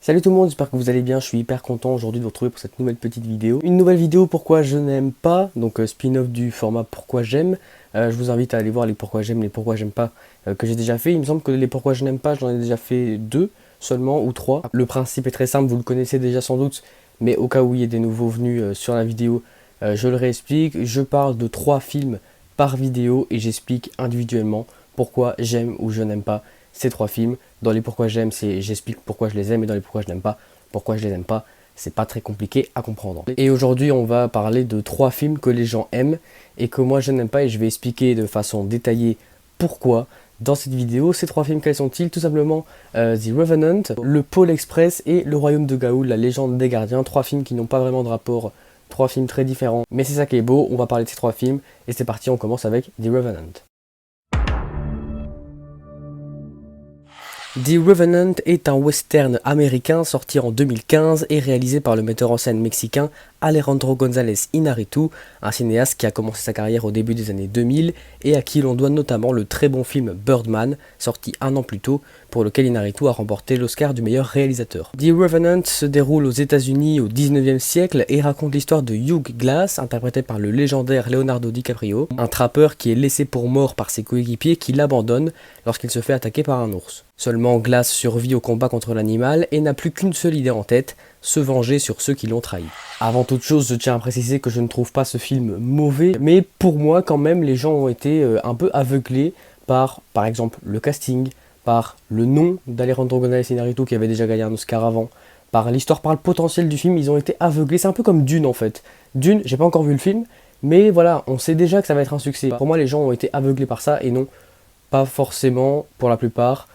Salut tout le monde, j'espère que vous allez bien, je suis hyper content aujourd'hui de vous retrouver pour cette nouvelle petite vidéo. Une nouvelle vidéo pourquoi je n'aime pas, donc spin-off du format pourquoi j'aime. Je vous invite à aller voir les pourquoi j'aime, les pourquoi j'aime pas que j'ai déjà fait. Il me semble que les pourquoi je n'aime pas, j'en ai déjà fait 2 seulement ou 3. Le principe est très simple, vous le connaissez déjà sans doute, mais au cas où il y ait des nouveaux venus sur la vidéo, je le réexplique. Je parle de 3 films par vidéo et j'explique individuellement pourquoi j'aime ou je n'aime pas ces 3 films. Dans les pourquoi j'aime, j'explique pourquoi je les aime, et dans les pourquoi je n'aime pas, pourquoi je les aime pas. C'est pas très compliqué à comprendre. Et aujourd'hui, on va parler de 3 films que les gens aiment et que moi je n'aime pas, et je vais expliquer de façon détaillée pourquoi. Dans cette vidéo, ces 3 films, quels sont-ils? Tout simplement The Revenant, Le Pôle Express et Le Royaume de Gaoul, La Légende des Gardiens. 3 films qui n'ont pas vraiment de rapport, 3 films très différents. Mais c'est ça qui est beau, on va parler de ces 3 films. Et c'est parti, on commence avec The Revenant. The Revenant est un western américain sorti en 2015 et réalisé par le metteur en scène mexicain Alejandro González Iñárritu, un cinéaste qui a commencé sa carrière au début des années 2000 et à qui l'on doit notamment le très bon film Birdman, sorti un an plus tôt, pour lequel Iñárritu a remporté l'Oscar du meilleur réalisateur. The Revenant se déroule aux États-Unis au 19e siècle et raconte l'histoire de Hugh Glass, interprété par le légendaire Leonardo DiCaprio, un trappeur qui est laissé pour mort par ses coéquipiers qui l'abandonnent lorsqu'il se fait attaquer par un ours. Seulement Glass survit au combat contre l'animal et n'a plus qu'une seule idée en tête, se venger sur ceux qui l'ont trahi. Avant toute chose, je tiens à préciser que je ne trouve pas ce film mauvais, mais pour moi quand même les gens ont été un peu aveuglés par exemple le casting, par le nom d'Alejandro González Iñárritu qui avait déjà gagné un Oscar avant, par l'histoire, par le potentiel du film, ils ont été aveuglés. C'est un peu comme Dune en fait. Dune, j'ai pas encore vu le film, mais voilà, on sait déjà que ça va être un succès. Pour moi les gens ont été aveuglés par ça et non pas forcément, pour la plupart,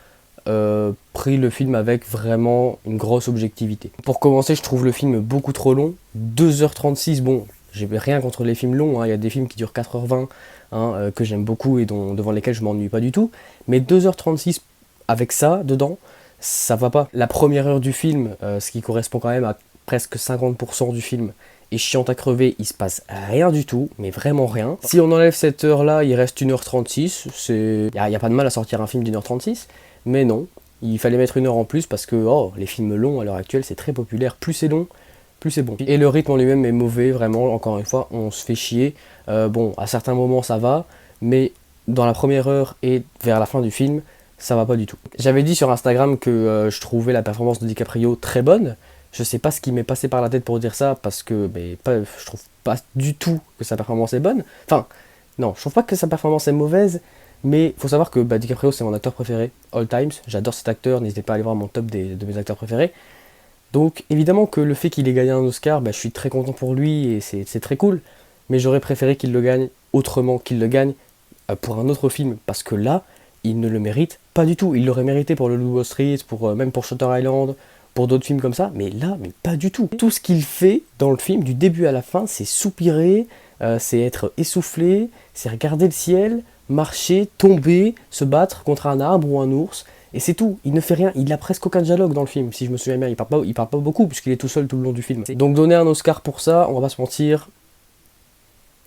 pris le film avec vraiment une grosse objectivité. Pour commencer, je trouve le film beaucoup trop long, 2h36, bon, j'ai rien contre les films longs, hein. Il y a des films qui durent 4h20, hein, que j'aime beaucoup et devant lesquels je m'ennuie pas du tout, mais 2h36 avec ça dedans, ça va pas. La première heure du film, ce qui correspond quand même à presque 50% du film, est chiante à crever, il se passe rien du tout, mais vraiment rien. Si on enlève cette heure-là, il reste 1h36, il n'y a pas de mal à sortir un film d'1h36, mais non, il fallait mettre 1 heure en plus parce que les films longs à l'heure actuelle c'est très populaire, plus c'est long, plus c'est bon. Et le rythme en lui-même est mauvais, vraiment, encore une fois, on se fait chier. Bon, à certains moments ça va, mais dans la première heure et vers la fin du film, ça va pas du tout. J'avais dit sur Instagram que je trouvais la performance de DiCaprio très bonne. Je sais pas ce qui m'est passé par la tête pour dire ça, parce que je trouve pas du tout que sa performance est bonne. Enfin, non, je trouve pas que sa performance est mauvaise, mais faut savoir que DiCaprio c'est mon acteur préféré, all times. J'adore cet acteur, n'hésitez pas à aller voir mon top de mes acteurs préférés. Donc évidemment que le fait qu'il ait gagné un Oscar, je suis très content pour lui et c'est très cool, mais j'aurais préféré qu'il le gagne autrement, qu'il le gagne pour un autre film, parce que là, il ne le mérite pas du tout. Il l'aurait mérité pour le Loup Wall Street, même pour Shutter Island, pour d'autres films comme ça, mais là, mais pas du tout. Tout ce qu'il fait dans le film, du début à la fin, c'est soupirer, c'est être essoufflé, c'est regarder le ciel, marcher, tomber, se battre contre un arbre ou un ours, et c'est tout. Il ne fait rien, il a presque aucun dialogue dans le film, si je me souviens bien, il parle pas beaucoup, puisqu'il est tout seul tout le long du film. Donc donner un Oscar pour ça, on va pas se mentir,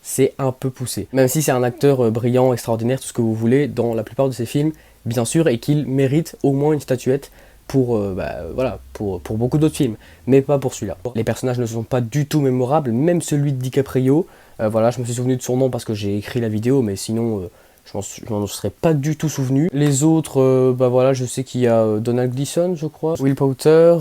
c'est un peu poussé. Même si c'est un acteur brillant, extraordinaire, tout ce que vous voulez, dans la plupart de ses films, bien sûr, et qu'il mérite au moins une statuette pour beaucoup d'autres films, mais pas pour celui-là. Les personnages ne sont pas du tout mémorables, même celui de DiCaprio. Je me suis souvenu de son nom parce que j'ai écrit la vidéo, mais sinon je m'en serais pas du tout souvenu. Les autres, je sais qu'il y a Donald Gleeson, je crois, Will Poulter,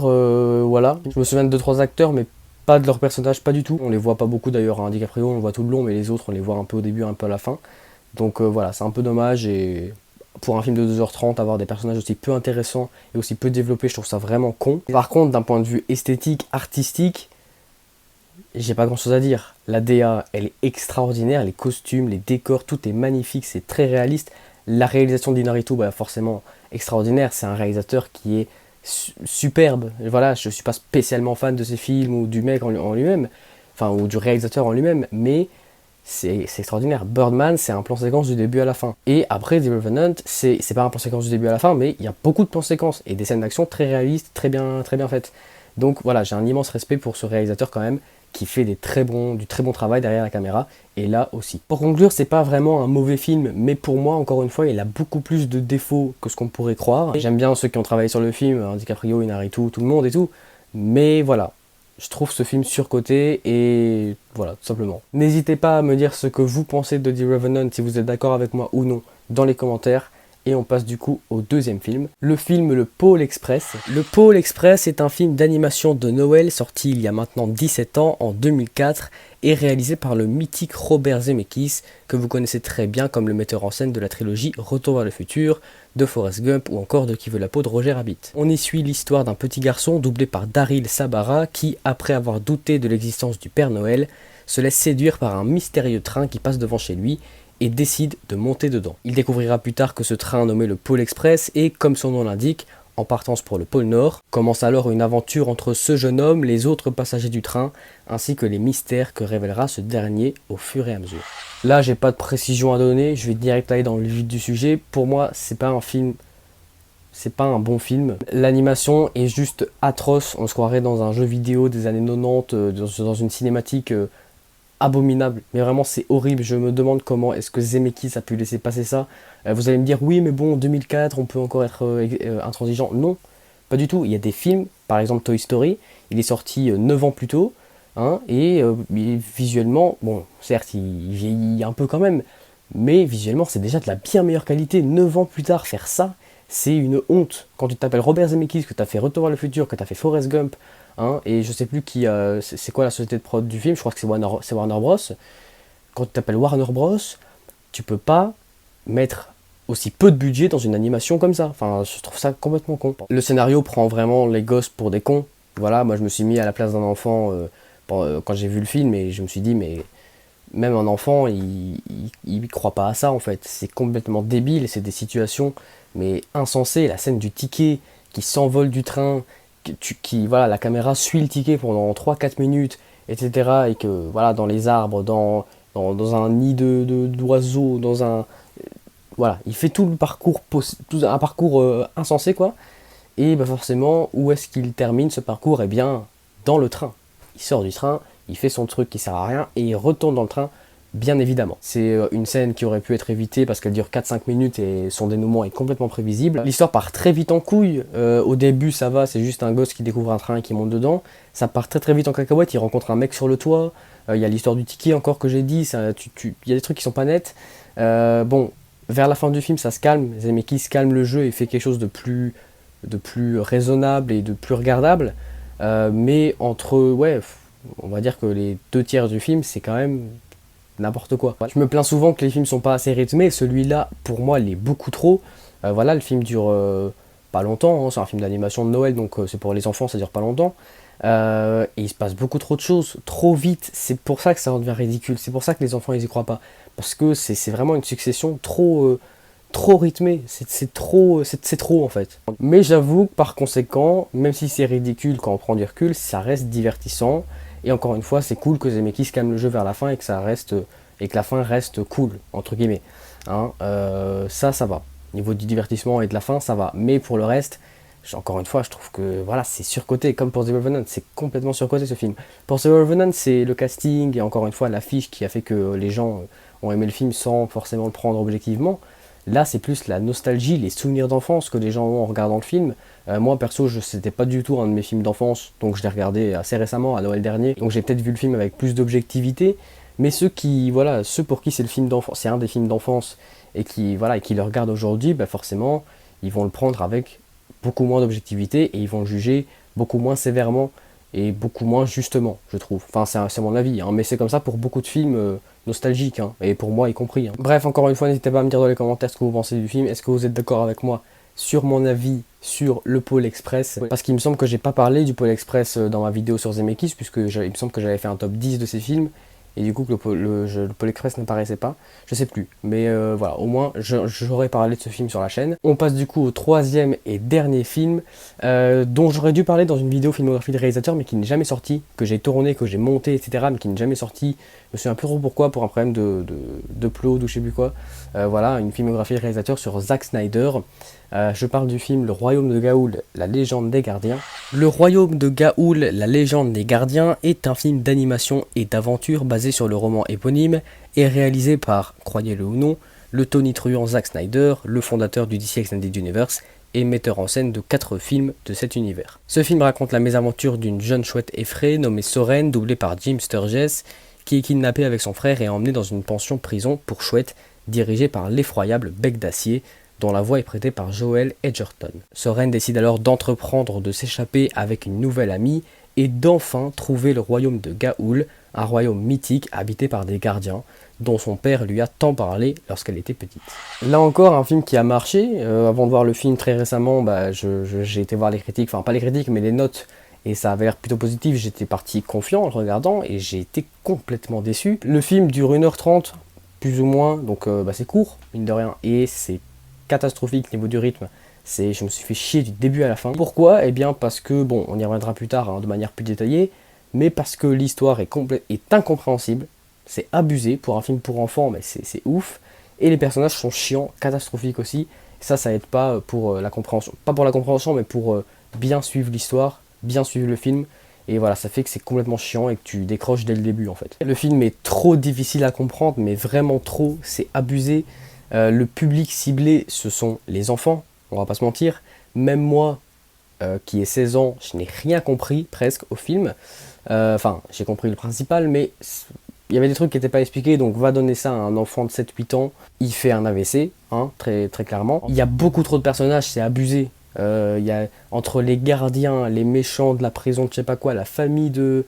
voilà. Je me souviens de 2-3 acteurs, mais pas de leurs personnages, pas du tout. On les voit pas beaucoup d'ailleurs, hein. DiCaprio on le voit tout le long, mais les autres on les voit un peu au début, un peu à la fin. Donc voilà, c'est un peu dommage, et pour un film de 2h30, avoir des personnages aussi peu intéressants et aussi peu développés, je trouve ça vraiment con. Par contre, d'un point de vue esthétique, artistique, j'ai pas grand chose à dire. La DA, elle est extraordinaire, les costumes, les décors, tout est magnifique, c'est très réaliste. La réalisation d'Iñárritu, forcément extraordinaire, c'est un réalisateur qui est superbe. Voilà, je suis pas spécialement fan de ses films ou du mec en lui-même, ou du réalisateur en lui-même, mais c'est extraordinaire. Birdman, c'est un plan séquence du début à la fin. Et après, The Revenant, c'est pas un plan séquence du début à la fin, mais il y a beaucoup de plans séquences et des scènes d'action très réalistes, très bien faites. Donc voilà, j'ai un immense respect pour ce réalisateur quand même, qui fait du très bon travail derrière la caméra, et là aussi. Pour conclure, c'est pas vraiment un mauvais film, mais pour moi, encore une fois, il a beaucoup plus de défauts que ce qu'on pourrait croire. J'aime bien ceux qui ont travaillé sur le film, DiCaprio, Inarritu, tout le monde et tout, mais voilà, je trouve ce film surcoté, et voilà, tout simplement. N'hésitez pas à me dire ce que vous pensez de The Revenant, si vous êtes d'accord avec moi ou non, dans les commentaires. Et on passe du coup au deuxième film, le film Le Pôle Express. Le Pôle Express est un film d'animation de Noël sorti il y a maintenant 17 ans, en 2004, et réalisé par le mythique Robert Zemeckis, que vous connaissez très bien comme le metteur en scène de la trilogie Retour vers le futur, de Forrest Gump ou encore de Qui veut la peau de Roger Rabbit. On y suit l'histoire d'un petit garçon doublé par Daryl Sabara qui, après avoir douté de l'existence du Père Noël, se laisse séduire par un mystérieux train qui passe devant chez lui et décide de monter dedans. Il découvrira plus tard que ce train nommé le Pôle Express est, comme son nom l'indique, en partance pour le pôle Nord. Commence alors une aventure entre ce jeune homme, les autres passagers du train, ainsi que les mystères que révélera ce dernier au fur et à mesure. Là, j'ai pas de précision à donner, je vais direct aller dans le vif du sujet. Pour moi, c'est pas un bon film. L'animation est juste atroce, on se croirait dans un jeu vidéo des années 90, dans une cinématique abominable, mais vraiment c'est horrible. Je me demande comment est-ce que Zemeckis a pu laisser passer ça. Vous allez me dire oui mais bon, en 2004 on peut encore être intransigeant. Non, pas du tout. Il y a des films, par exemple Toy Story, il est sorti 9 ans plus tôt, hein, et visuellement, bon certes il vieillit un peu quand même, mais visuellement c'est déjà de la bien meilleure qualité. 9 ans plus tard faire ça, c'est une honte. Quand tu t'appelles Robert Zemeckis, que tu as fait Retour vers le futur, que tu as fait Forrest Gump, hein, et je sais plus qui, c'est quoi la société de prod du film, je crois que c'est Warner Bros. Quand tu t'appelles Warner Bros, tu peux pas mettre aussi peu de budget dans une animation comme ça. Enfin, je trouve ça complètement con. Le scénario prend vraiment les gosses pour des cons. Voilà, moi je me suis mis à la place d'un enfant quand j'ai vu le film, et je me suis dit, mais même un enfant, il croit pas à ça en fait. C'est complètement débile, c'est des situations mais insensées. La scène du ticket qui s'envole du train, voilà, la caméra suit le ticket pendant 3-4 minutes, etc. Et que voilà, dans les arbres, dans un nid d'oiseaux, voilà, il fait tout le parcours, un parcours insensé quoi. Et bah forcément, où est-ce qu'il termine ce parcours? Eh bien, dans le train. Il sort du train, il fait son truc qui sert à rien, et il retourne dans le train, bien évidemment. C'est une scène qui aurait pu être évitée parce qu'elle dure 4-5 minutes et son dénouement est complètement prévisible. L'histoire part très vite en couille. Au début, ça va, c'est juste un gosse qui découvre un train et qui monte dedans. Ça part très très vite en cacahuète, il rencontre un mec sur le toit. Il y a l'histoire du ticket encore que j'ai dit, il y a des trucs qui sont pas nets. Bon, vers la fin du film, ça se calme. Zemeckis calme le jeu et fait quelque chose de plus raisonnable et de plus regardable. Mais ouais, on va dire que les 2 tiers du film, c'est quand même n'importe quoi. Je me plains souvent que les films sont pas assez rythmés, celui-là, pour moi, il est beaucoup trop. Voilà, le film dure pas longtemps, hein, c'est un film d'animation de Noël, donc c'est pour les enfants, ça dure pas longtemps. Et il se passe beaucoup trop de choses, trop vite, c'est pour ça que ça devient ridicule, c'est pour ça que les enfants ils y croient pas. Parce que c'est vraiment une succession trop rythmée, c'est trop en fait. Mais j'avoue que par conséquent, même si c'est ridicule quand on prend du recul, ça reste divertissant. Et encore une fois, c'est cool que Zemeckis calme le jeu vers la fin et que la fin reste cool, entre guillemets. Hein, ça va. Au niveau du divertissement et de la fin, ça va. Mais pour le reste, encore une fois, je trouve que voilà, c'est surcoté. Comme pour The Revenant, c'est complètement surcoté ce film. Pour The Revenant, c'est le casting et encore une fois l'affiche qui a fait que les gens ont aimé le film sans forcément le prendre objectivement. Là, c'est plus la nostalgie, les souvenirs d'enfance que les gens ont en regardant le film. Moi, perso, c'était pas du tout un de mes films d'enfance, donc je l'ai regardé assez récemment, à Noël dernier. Donc j'ai peut-être vu le film avec plus d'objectivité. Mais ceux pour qui c'est le film d'enfance, c'est un des films d'enfance, et qui le regardent aujourd'hui, bah forcément, ils vont le prendre avec beaucoup moins d'objectivité et ils vont le juger beaucoup moins sévèrement et beaucoup moins justement, je trouve. Enfin, c'est mon avis, hein, mais c'est comme ça pour beaucoup de films nostalgiques, hein, et pour moi y compris. Hein. Bref, encore une fois, n'hésitez pas à me dire dans les commentaires ce que vous pensez du film. Est-ce que vous êtes d'accord avec moi sur mon avis sur le Pôle Express? Parce qu'il me semble que j'ai pas parlé du Pôle Express dans ma vidéo sur Zemeckis, puisque il me semble que j'avais fait un top 10 de ces films, et du coup que le Pôle Express n'apparaissait pas, je sais plus, mais voilà, au moins j'aurais parlé de ce film sur la chaîne. On passe du coup au troisième et dernier film, dont j'aurais dû parler dans une vidéo filmographie de réalisateur, mais qui n'est jamais sorti, que j'ai tourné, que j'ai monté, etc., mais qui n'est jamais sorti. Je me souviens plus trop pourquoi, pour un problème d'upload ou je sais plus quoi. Voilà, une filmographie de réalisateur sur Zack Snyder. Je parle du film Le Royaume de Gaoul, la légende des gardiens. Le Royaume de Gaoul, la légende des gardiens est un film d'animation et d'aventure basé sur le roman éponyme et réalisé par, croyez-le ou non, le tonitruant Zack Snyder, le fondateur du DC Extended Universe et metteur en scène de 4 films de cet univers. Ce film raconte la mésaventure d'une jeune chouette effraie nommée Soren, doublée par Jim Sturgess, qui est kidnappée avec son frère et emmenée dans une pension prison pour chouettes dirigée par l'effroyable Bec d'Acier, dont la voix est prêtée par Joel Edgerton. Soren décide alors d'entreprendre de s'échapper avec une nouvelle amie et d'enfin trouver le royaume de Gaoul, un royaume mythique habité par des gardiens, dont son père lui a tant parlé lorsqu'elle était petite. Là encore, un film qui a marché. Avant de voir le film très récemment, j'ai été voir les critiques, enfin pas les critiques, mais les notes, et ça avait l'air plutôt positif. J'étais parti confiant en le regardant, et j'ai été complètement déçu. Le film dure 1h30, plus ou moins, donc c'est court, mine de rien, et c'est catastrophique niveau du rythme. Je me suis fait chier du début à la fin. Pourquoi? Eh bien parce que, bon, on y reviendra plus tard de manière plus détaillée, mais parce que l'histoire est incompréhensible, c'est abusé pour un film pour enfants, mais c'est ouf, et les personnages sont chiants, catastrophiques aussi, ça aide pas pour la compréhension, pas pour la compréhension, mais pour bien suivre l'histoire, bien suivre le film, et voilà, ça fait que c'est complètement chiant et que tu décroches dès le début en fait. Le film est trop difficile à comprendre, mais vraiment trop, c'est abusé. Le public ciblé, ce sont les enfants, on va pas se mentir. Même moi, qui ai 16 ans, je n'ai rien compris presque au film. Enfin, j'ai compris le principal, mais il y avait des trucs qui n'étaient pas expliqués, donc va donner ça à un enfant de 7-8 ans, il fait un AVC, très, très clairement. Il y a beaucoup trop de personnages, c'est abusé. Il y a, entre les gardiens, les méchants de la prison, je sais pas quoi, la famille de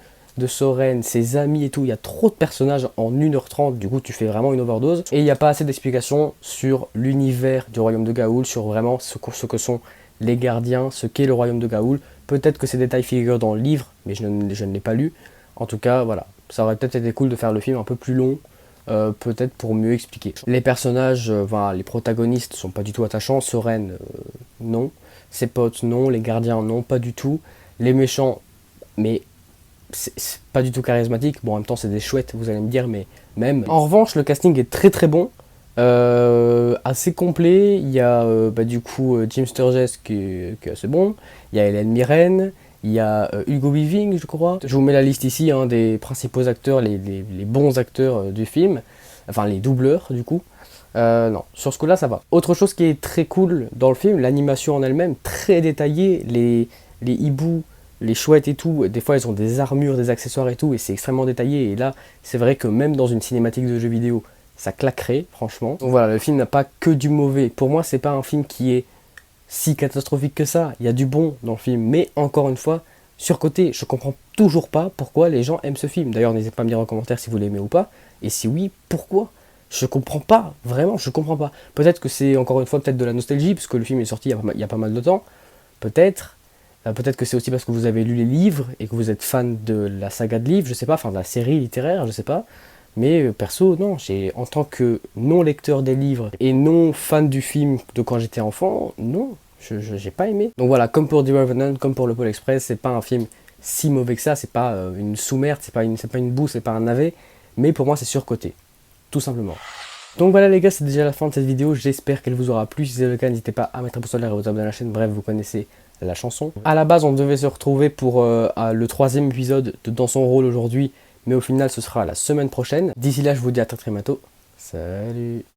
Soren, ses amis et tout, il y a trop de personnages en 1h30, du coup tu fais vraiment une overdose. Et il n'y a pas assez d'explications sur l'univers du royaume de Gaoul, sur vraiment ce que sont les gardiens, ce qu'est le royaume de Gaoul. Peut-être que ces détails figurent dans le livre, mais je ne l'ai pas lu. En tout cas, voilà, ça aurait peut-être été cool de faire le film un peu plus long, peut-être pour mieux expliquer. Les personnages, les protagonistes sont pas du tout attachants. Soren, non. Ses potes, non. Les gardiens, non, pas du tout. Les méchants, mais c'est pas du tout charismatique. Bon, en même temps, c'est des chouettes, vous allez me dire, mais même. En revanche, le casting est très très bon. Assez complet. Il y a du coup Jim Sturgess qui est assez bon. Il y a Hélène Mirren. Il y a Hugo Weaving, je crois. Je vous mets la liste ici des principaux acteurs, les bons acteurs du film. Enfin, les doubleurs, du coup. Non, sur ce coup-là, ça va. Autre chose qui est très cool dans le film, l'animation en elle-même, très détaillée. Les hiboux, les chouettes et tout, des fois, elles ont des armures, des accessoires et tout, et c'est extrêmement détaillé. Et là, c'est vrai que même dans une cinématique de jeu vidéo, ça claquerait, franchement. Donc voilà, le film n'a pas que du mauvais. Pour moi, c'est pas un film qui est si catastrophique que ça. Il y a du bon dans le film, mais encore une fois, surcoté. Je comprends toujours pas pourquoi les gens aiment ce film. D'ailleurs, n'hésitez pas à me dire en commentaire si vous l'aimez ou pas, et si oui, pourquoi. Je comprends pas, vraiment, je comprends pas. Peut-être que c'est encore une fois peut-être de la nostalgie, parce que le film est sorti il y a pas mal de temps. Peut-être. Peut-être que c'est aussi parce que vous avez lu les livres et que vous êtes fan de la saga de livres, je sais pas, enfin de la série littéraire, je sais pas. Mais perso, non, en tant que non-lecteur des livres et non fan du film de quand j'étais enfant, non, j'ai pas aimé. Donc voilà, comme pour The Revenant, comme pour le Pôle Express, c'est pas un film si mauvais que ça, c'est pas une sous-merde, c'est pas une boue, c'est pas un navet, mais pour moi c'est surcoté, tout simplement. Donc voilà les gars, c'est déjà la fin de cette vidéo, j'espère qu'elle vous aura plu. Si c'est le cas, n'hésitez pas à mettre un pouce en l'air et à vous abonner à la chaîne, bref, vous connaissez la chanson. À la base, on devait se retrouver pour le 3e épisode de Dans son rôle aujourd'hui, mais au final, ce sera la semaine prochaine. D'ici là, je vous dis à très très bientôt. Salut!